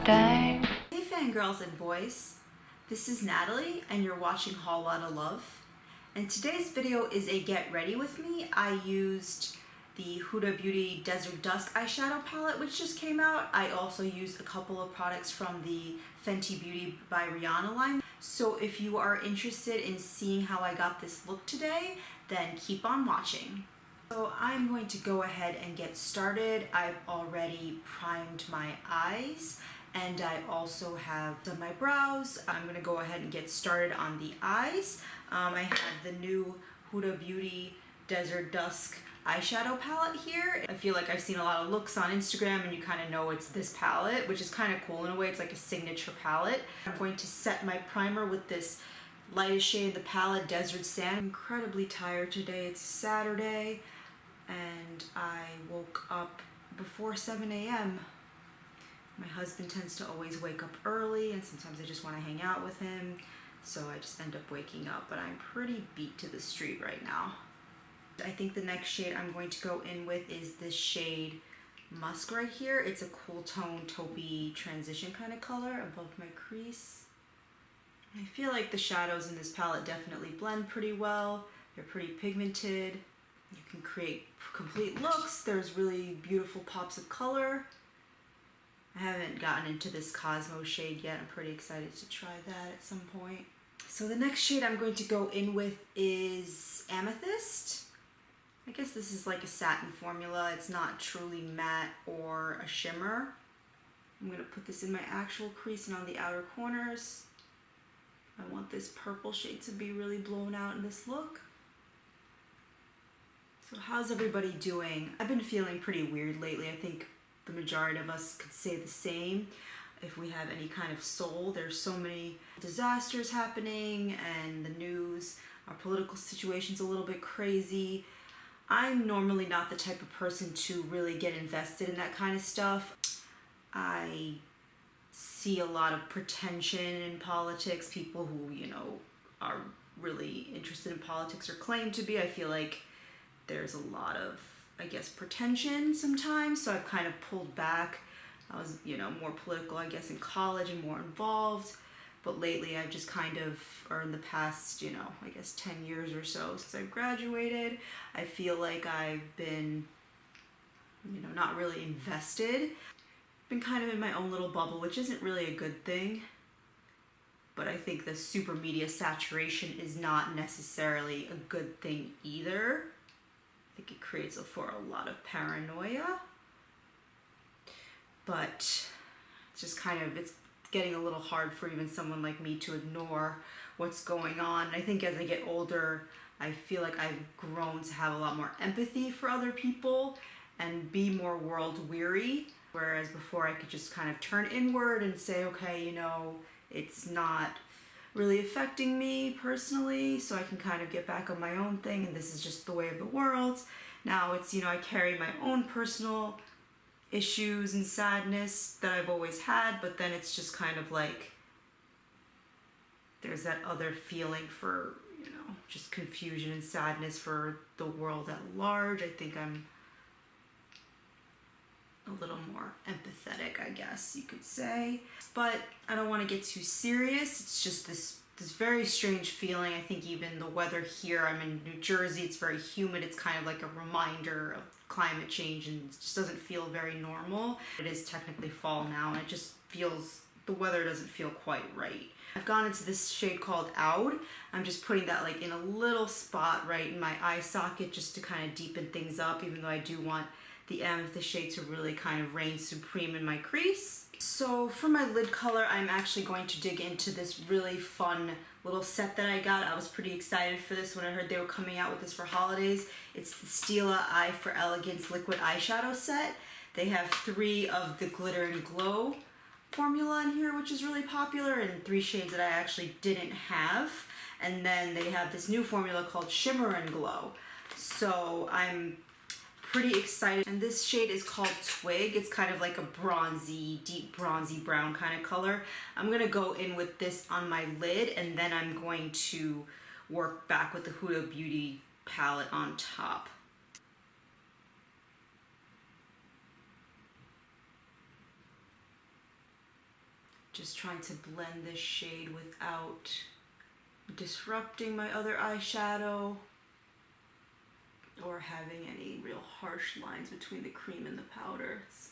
drifting. Hey fangirls and boys, this is Natalie and you're watching Whole Lotta Love. And today's video is a get ready with me. I used the Huda Beauty Desert Dusk eyeshadow palette which just came out. I also used a couple of products from the Fenty Beauty by Rihanna line. So if you are interested in seeing how I got this look today, then keep on watching. So I'm going to go ahead and get started. I've already primed my eyes and I also have done my brows. I'm going to go ahead and get started on the eyes. I have the new Huda Beauty Desert Dusk eyeshadow palette here. I feel like I've seen a lot of looks on Instagram and you kind of know it's this palette, which is kind of cool in a way. It's like a signature palette. I'm going to set my primer with this lightest shade of the palette, Desert Sand. I'm incredibly tired today. It's Saturday and I woke up before 7 a.m. My husband tends to always wake up early and sometimes I just want to hang out with him. So I just end up waking up, but I'm pretty beat to the street right now. I think the next shade I'm going to go in with is this shade Musk right here. It's a cool tone, taupey transition kind of color above my crease. I feel like the shadows in this palette definitely blend pretty well. They're pretty pigmented. You can create complete looks. There's really beautiful pops of color. I haven't gotten into this Cosmo shade yet. I'm pretty excited to try that at some point. So the next shade I'm going to go in with is Amethyst. I guess this is like a satin formula. It's not truly matte or a shimmer. I'm going to put this in my actual crease and on the outer corners. I want this purple shade to be really blown out in this look. So how's everybody doing? I've been feeling pretty weird lately. I think the majority of us could say the same. If we have any kind of soul, there's so many disasters happening and the news, our political situation's a little bit crazy. I'm normally not the type of person to really get invested in that kind of stuff. I see a lot of pretension in politics, people who, you know, are really interested in politics or claim to be. I feel like there's a lot of, I guess, pretension sometimes, so I've kind of pulled back. I was, you know, more political, I guess, in college and more involved, but lately I've just kind of, or in the past, you know, I guess 10 years or so since I graduated, I feel like I've been, you know, not really invested. Been kind of in my own little bubble, which isn't really a good thing, but I think the super media saturation is not necessarily a good thing either. I think it creates for a lot of paranoia, but it's just kind of, it's getting a little hard for even someone like me to ignore what's going on. I think as I get older, I feel like I've grown to have a lot more empathy for other people and be more world weary, whereas before I could just kind of turn inward and say, okay, you know, it's not really affecting me personally, so I can kind of get back on my own thing and this is just the way of the world. Now it's, you know, I carry my own personal issues and sadness that I've always had, but then it's just kind of like there's that other feeling for, you know, just confusion and sadness for the world at large. I think I'm a little more empathetic, I guess you could say. But I don't want to get too serious. It's just this very strange feeling. I think even the weather here, I'm in New Jersey, it's very humid. It's kind of like a reminder of climate change and it just doesn't feel very normal. It is technically fall now and it just feels, the weather doesn't feel quite right. I've gone into this shade called Oud. I'm just putting that like in a little spot right in my eye socket just to kind of deepen things up, even though I do want the amethyst shade to really kind of reign supreme in my crease. So for my lid color, I'm actually going to dig into this really fun little set that I got. I was pretty excited for this when I heard they were coming out with this for holidays. It's the Stila Eye for Elegance liquid eyeshadow set. They have 3 of the Glitter and Glow formula in here, which is really popular, and 3 shades that I actually didn't have. And then they have this new formula called Shimmer and Glow. So I'm pretty excited. And this shade is called Twig. It's kind of like a bronzy, deep bronzy brown kind of color. I'm gonna go in with this on my lid and then I'm going to work back with the Huda Beauty palette on top. Just trying to blend this shade without disrupting my other eyeshadow or having any real harsh lines between the cream and the powder. It's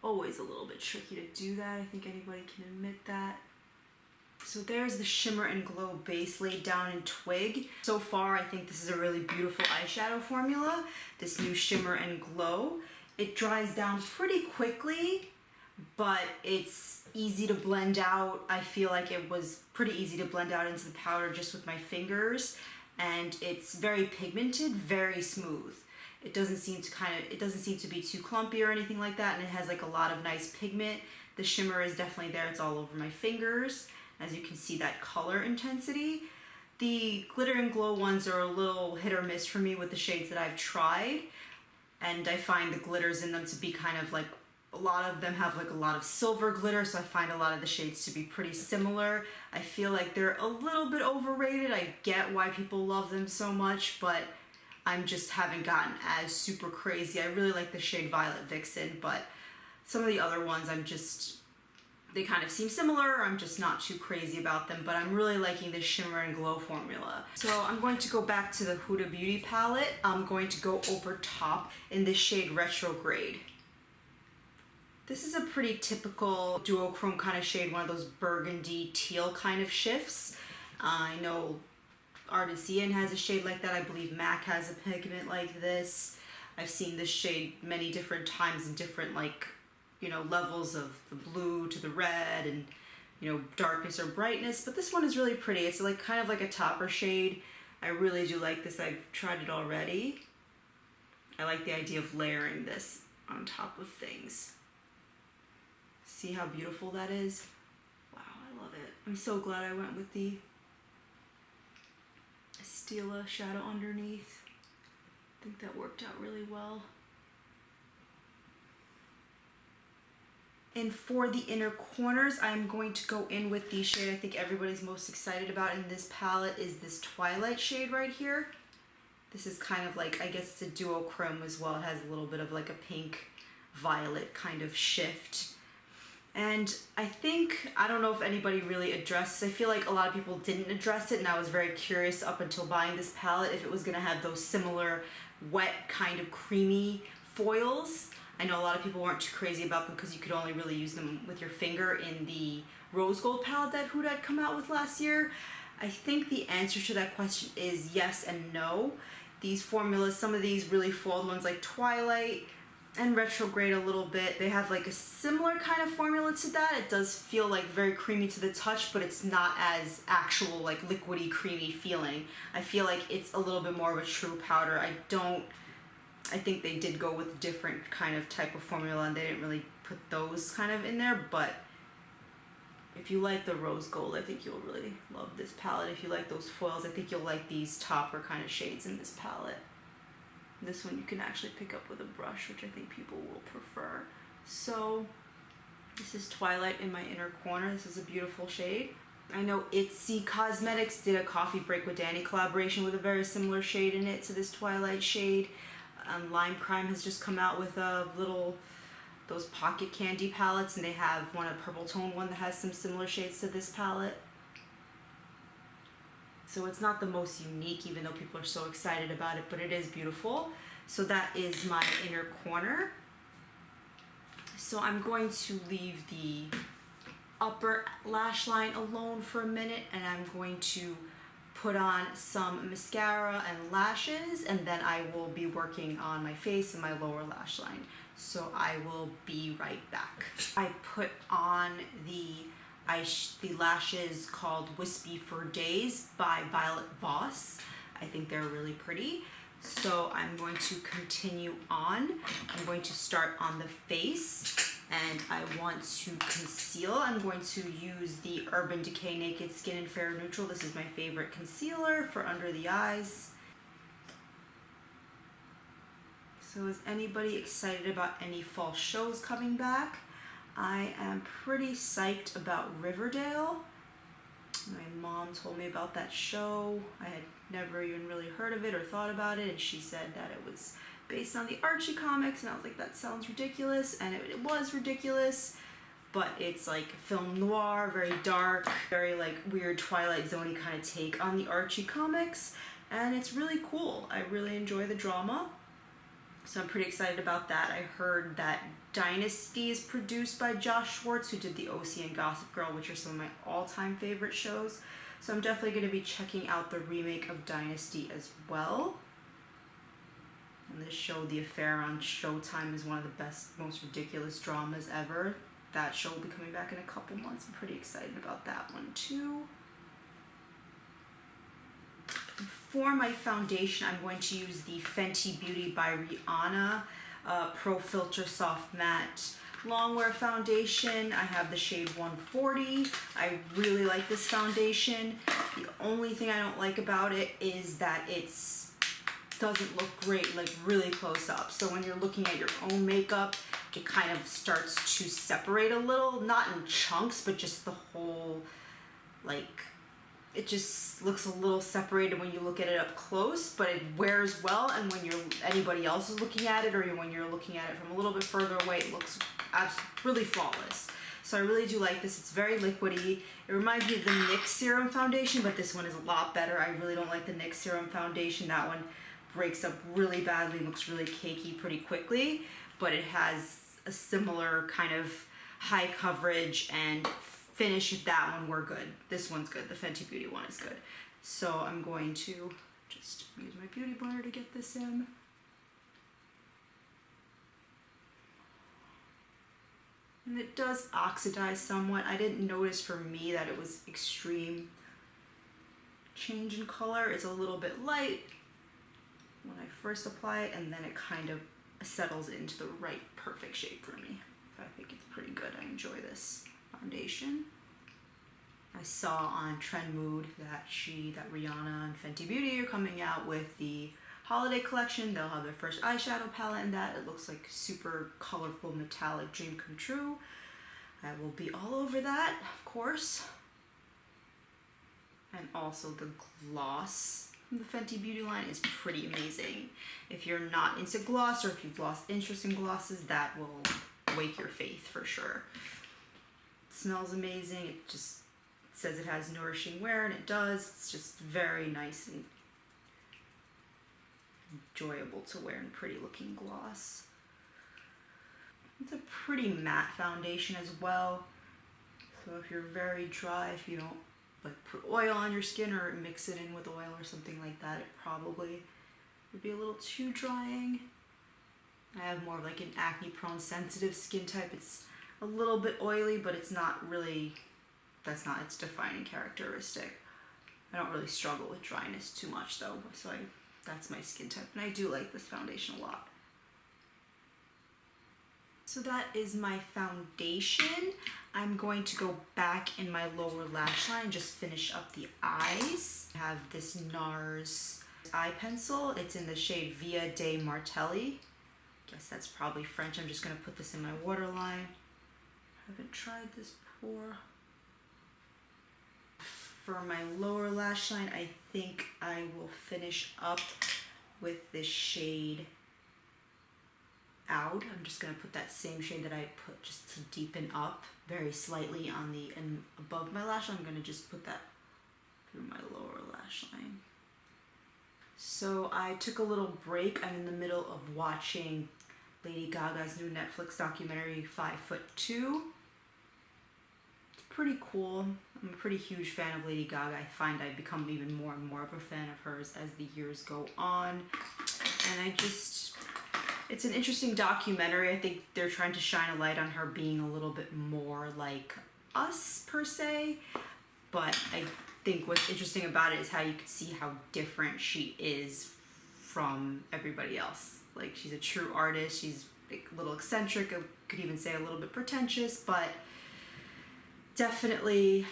always a little bit tricky to do that. I think anybody can admit that. So there's the Shimmer and Glow base laid down in Twig. So far, I think this is a really beautiful eyeshadow formula, this new Shimmer and Glow. It dries down pretty quickly, but it's easy to blend out. I feel like it was pretty easy to blend out into the powder just with my fingers, and it's very pigmented, very smooth. It doesn't seem to be too clumpy or anything like that, and it has like a lot of nice pigment. The shimmer is definitely there. It's all over my fingers. As you can see, that color intensity. The Glitter and Glow ones are a little hit or miss for me with the shades that I've tried, and I find the glitters in them to be kind of like, a lot of them have like a lot of silver glitter, so I find a lot of the shades to be pretty similar. I feel like they're a little bit overrated. I get why people love them so much, but I'm just haven't gotten as super crazy. I really like the shade Violet Vixen, but some of the other ones they kind of seem similar. I'm just not too crazy about them, but I'm really liking this Shimmer and Glow formula. So I'm going to go back to the Huda Beauty palette. I'm going to go over top in this shade Retrograde. This is a pretty typical duochrome kind of shade, one of those burgundy teal kind of shifts. I know Artesian has a shade like that. I believe MAC has a pigment like this. I've seen this shade many different times in different levels of the blue to the red and darkness or brightness, but this one is really pretty. It's like kind of like a topper shade. I really do like this. I've tried it already. I like the idea of layering this on top of things. See how beautiful that is? Wow, I love it. I'm so glad I went with the Stila shadow underneath. I think that worked out really well. And for the inner corners, I'm going to go in with the shade I think everybody's most excited about in this palette is this Twilight shade right here. This is kind of like, I guess it's a duochrome as well. It has a little bit of like a pink violet kind of shift. And I don't know if anybody really addressed, I feel like a lot of people didn't address it, and I was very curious up until buying this palette if it was going to have those similar wet kind of creamy foils. I know a lot of people weren't too crazy about them because you could only really use them with your finger in the rose gold palette that Huda had come out with last year. I think the answer to that question is yes and no. These formulas, some of these really foiled ones like Twilight and Retrograde a little bit, they have like a similar kind of formula to that. It does feel like very creamy to the touch, but it's not as actual like liquidy creamy feeling. I feel like it's a little bit more of a true powder. I think they did go with a different kind of type of formula and they didn't really put those kind of in there, but if you like the rose gold, I think you'll really love this palette. If you like those foils, I think you'll like these topper kind of shades in this palette. This one you can actually pick up with a brush, which I think people will prefer. So this is Twilight in my inner corner. This is a beautiful shade. I know Itsy Cosmetics did a Coffee Break with Danny collaboration with a very similar shade in it to this Twilight shade. Lime Crime has just come out with those pocket candy palettes, and they have a purple tone one that has some similar shades to this palette. So it's not the most unique, even though people are so excited about it, but it is beautiful. So that is my inner corner. So I'm going to leave the upper lash line alone for a minute, and I'm going to put on some mascara and lashes, and then I will be working on my face and my lower lash line. So I will be right back. I put on the lashes called Wispy for Days by Violet Voss. I think they're really pretty. So I'm going to continue on. I'm going to start on the face, and I want to conceal. I'm going to use the Urban Decay Naked Skin and Fair Neutral. This is my favorite concealer for under the eyes. So is anybody excited about any fall shows coming back? I am pretty psyched about Riverdale. My mom told me about that show. I had never even really heard of it or thought about it, and she said that it was based on the Archie comics, and I was like, that sounds ridiculous, and it was ridiculous, but it's like film noir, very dark, very like weird Twilight Zone-y kind of take on the Archie comics, and it's really cool. I really enjoy the drama, so I'm pretty excited about that. I heard that Dynasty is produced by Josh Schwartz, who did the OC and Gossip Girl, which are some of my all-time favorite shows, so I'm definitely going to be checking out the remake of Dynasty as well. And this show, The Affair on Showtime, is one of the best, most ridiculous dramas ever. That show will be coming back in a couple months. I'm pretty excited about that one too. For my foundation, I'm going to use the Fenty Beauty by Rihanna Pro Filt'r Soft Matte Longwear foundation. I have the shade 140. I really like this foundation. The only thing I don't like about it is that it's doesn't look great like really close up. So when you're looking at your own makeup, it kind of starts to separate a little, not in chunks, but just the whole, like, it just looks a little separated when you look at it up close, but it wears well, and when anybody else is looking at it, or when you're looking at it from a little bit further away, it looks really flawless. So I really do like this. It's very liquidy. It reminds me of the NYX Serum Foundation, but this one is a lot better. I really don't like the NYX Serum Foundation. That one breaks up really badly, looks really cakey pretty quickly, but it has a similar kind of high coverage and finish. If that one were good, this one's good. The Fenty Beauty one is good. So I'm going to just use my beauty blender to get this in. And it does oxidize somewhat. I didn't notice for me that it was extreme change in color. It's a little bit light when I first apply it, and then it kind of settles into the right perfect shape for me. I think it's pretty good. I enjoy this foundation. I saw on Trend Mood that Rihanna and Fenty Beauty are coming out with the holiday collection. They'll have their first eyeshadow palette in that. It looks like super colorful metallic dream come true. I will be all over that, of course. And also the gloss from the Fenty Beauty line is pretty amazing. If you're not into gloss, or if you've lost interest in glosses, that will wake your faith for sure. It smells amazing. It just says it has nourishing wear, and it does. It's just very nice and enjoyable to wear, and pretty looking gloss. It's a pretty matte foundation as well. So if you're very dry, if you don't like put oil on your skin or mix it in with oil or something like that, it probably would be a little too drying. I have more of like an acne prone sensitive skin type. It's a little bit oily, but it's not really, that's not its defining characteristic. I don't really struggle with dryness too much though, so that's my skin type, and I do like this foundation a lot. So that is my foundation. I'm going to go back in my lower lash line and just finish up the eyes. I have this NARS eye pencil. It's in the shade Via de Martelli. Guess that's probably French. I'm just gonna put this in my waterline. Haven't tried this before. For my lower lash line, I think I will finish up with this shade Out. I'm just gonna put that same shade that I put just to deepen up very slightly on the and above my lash. I'm gonna just put that through my lower lash line. So I took a little break. I'm in the middle of watching Lady Gaga's new Netflix documentary, 5'2". It's pretty cool. I'm a pretty huge fan of Lady Gaga. I find I've become even more and more of a fan of hers as the years go on. And it's an interesting documentary. I think they're trying to shine a light on her being a little bit more like us, per se. But I think what's interesting about it is how you can see how different she is from everybody else. Like, she's a true artist. She's a little eccentric. I could even say a little bit pretentious, but definitely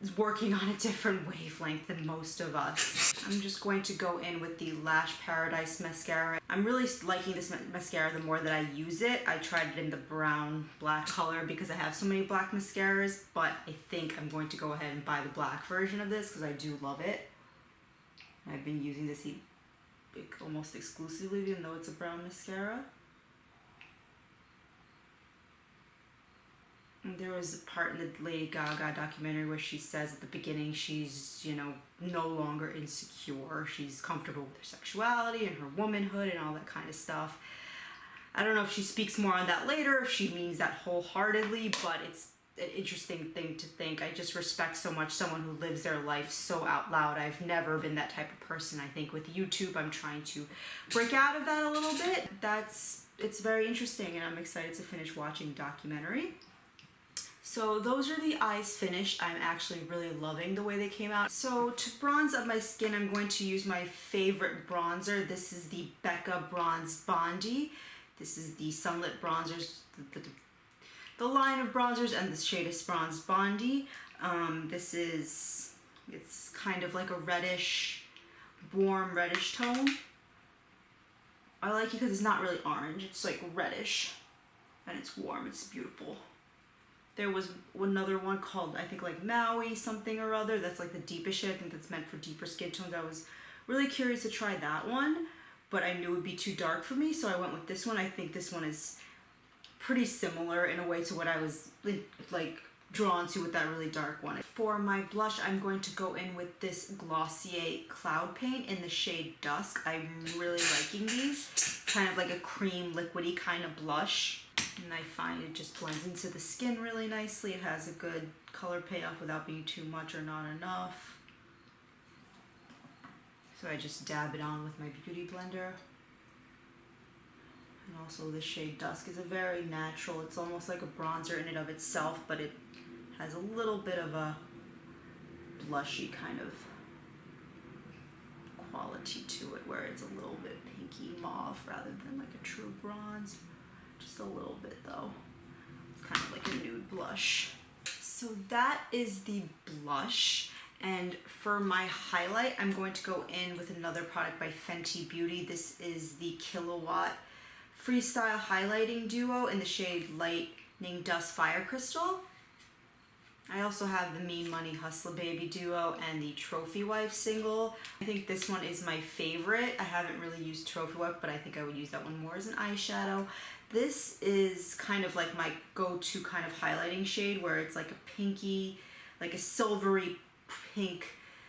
is working on a different wavelength than most of us. I'm just going to go in with the Lash Paradise mascara. I'm really liking this mascara the more that I use it. I tried it in the brown black color because I have so many black mascaras, but I think I'm going to go ahead and buy the black version of this because I do love it. I've been using this almost exclusively, even though it's a brown mascara. There was a part in the Lady Gaga documentary where she says at the beginning she's, you know, no longer insecure. She's comfortable with her sexuality and her womanhood and all that kind of stuff. I don't know if she speaks more on that later, if she means that wholeheartedly, but it's an interesting thing to think. I just respect so much someone who lives their life so out loud. I've never been that type of person. I think with YouTube, I'm trying to break out of that a little bit. It's very interesting, and I'm excited to finish watching the documentary. So those are the eyes finished. I'm actually really loving the way they came out. So to bronze up my skin, I'm going to use my favorite bronzer. This is the Becca Bronze Bondi. This is the Sunlit bronzers, the line of bronzers, and the shade is Bronze Bondi. It's kind of like a reddish, warm reddish tone. I like it because it's not really orange. It's like reddish, and it's warm. It's beautiful. There was another one called, I think, like Maui something or other. That's like the deepest shade. I think that's meant for deeper skin tones. I was really curious to try that one, but I knew it would be too dark for me, so I went with this one. I think this one is pretty similar in a way to what I was like drawn to with that really dark one. For my blush, I'm going to go in with this Glossier Cloud Paint in the shade Dusk. I'm really liking these. It's kind of like a cream liquidy kind of blush. And I find it just blends into the skin really nicely. It has a good color payoff without being too much or not enough. So I just dab it on with my beauty blender. And also the shade Dusk is a very natural, it's almost like a bronzer in and of itself, but it has a little bit of a blushy kind of quality to it, where it's a little bit pinky mauve rather than like a true bronze. Just a little bit though. It's kind of like a nude blush. So that is the blush. And for my highlight, I'm going to go in with another product by Fenty Beauty. This is the Kilowatt Freestyle Highlighting Duo in the shade Lightning Dust Fire Crystal. I also have the Mean Money Hustler Baby Duo and the Trophy Wife single. I think this one is my favorite. I haven't really used Trophy Wife, but I think I would use that one more as an eyeshadow. This is kind of like my go-to kind of highlighting shade, where it's like a pinky, like a silvery pink,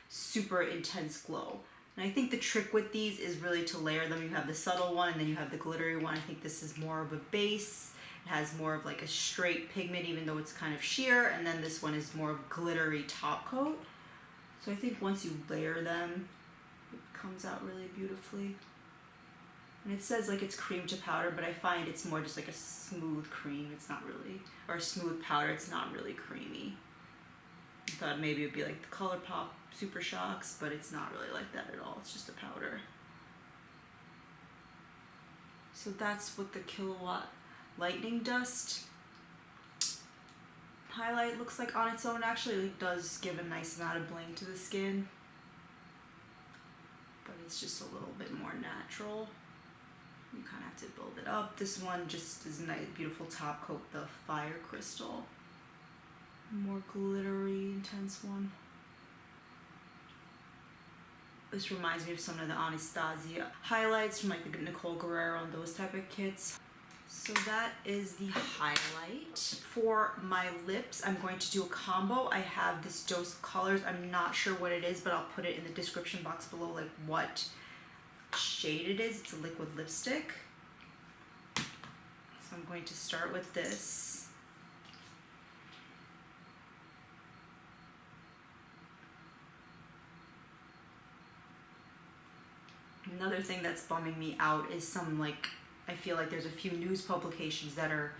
super intense glow. And I think the trick with these is really to layer them. You have the subtle one and then you have the glittery one. I think this is more of a base. It has more of like a straight pigment, even though it's kind of sheer. And then this one is more of glittery top coat. So I think once you layer them, it comes out really beautifully. And it says like it's cream to powder, but I find it's more just like a smooth cream. It's not really, or a smooth powder. It's not really creamy. I thought maybe it would be like the ColourPop Super Shocks, but it's not really like that at all. It's just a powder. So that's what the Kilowatt Lightning Dust highlight looks like on its own. Actually, it does give a nice amount of bling to the skin, but it's just a little bit more natural. You kind of have to build it up. This one just is a nice, beautiful top coat, the Fire Crystal. More glittery, intense one. This reminds me of some of the Anastasia highlights from like the Nicole Guerrero and those type of kits. So that is the highlight. For my lips, I'm going to do a combo. I have this dose of colors. I'm not sure what it is, but I'll put it in the description box below, like what shade it is. It's a liquid lipstick. So I'm going to start with this. Another thing that's bumming me out is some like, I feel like there's a few news publications that are,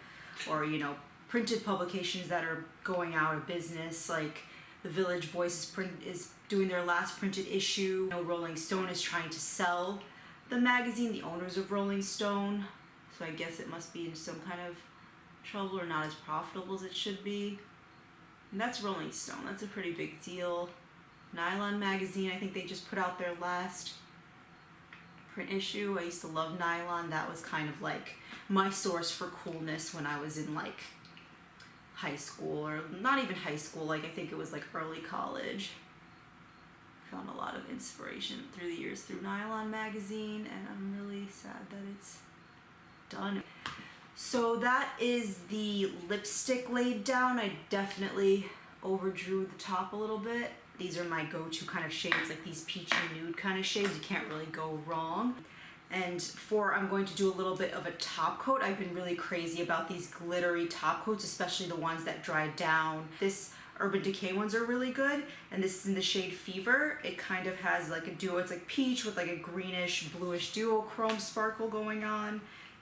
or you know, printed publications that are going out of business. Like the Village Voice is doing their last printed issue. You know, Rolling Stone is trying to sell the magazine, the owners of Rolling Stone. So I guess it must be in some kind of trouble or not as profitable as it should be. And that's Rolling Stone. That's a pretty big deal. Nylon magazine, I think they just put out their last print issue. I used to love Nylon. That was kind of like my source for coolness when I was in like high school, or not even high school, like I think it was like early college. Found a lot of inspiration through the years through Nylon magazine, and I'm really sad that it's done. So that is the lipstick laid down. I definitely overdrew the top a little bit. These are my go-to kind of shades, like these peachy nude kind of shades. You can't really go wrong. And I'm going to do a little bit of a top coat. I've been really crazy about these glittery top coats, especially the ones that dry down. This Urban Decay ones are really good, and this is in the shade Fever. It kind of has like a duo, it's like peach with like a greenish, bluish duochrome sparkle going on.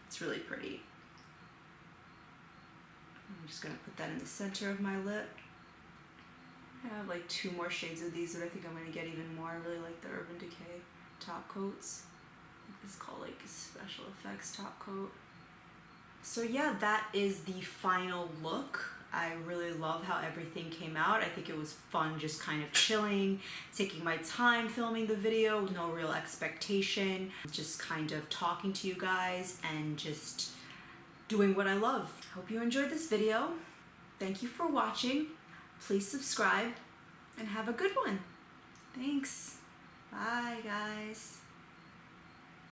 It's really pretty. I'm just gonna put that in the center of my lip. I have like 2 more shades of these that I think I'm gonna get even more. I really like the Urban Decay top coats. It's called like Special Effects top coat. So yeah, that is the final look. I really love how everything came out. I think it was fun just kind of chilling, taking my time filming the video, no real expectation, just kind of talking to you guys and just doing what I love. Hope you enjoyed this video. Thank you for watching. Please subscribe and have a good one. Thanks. Bye guys.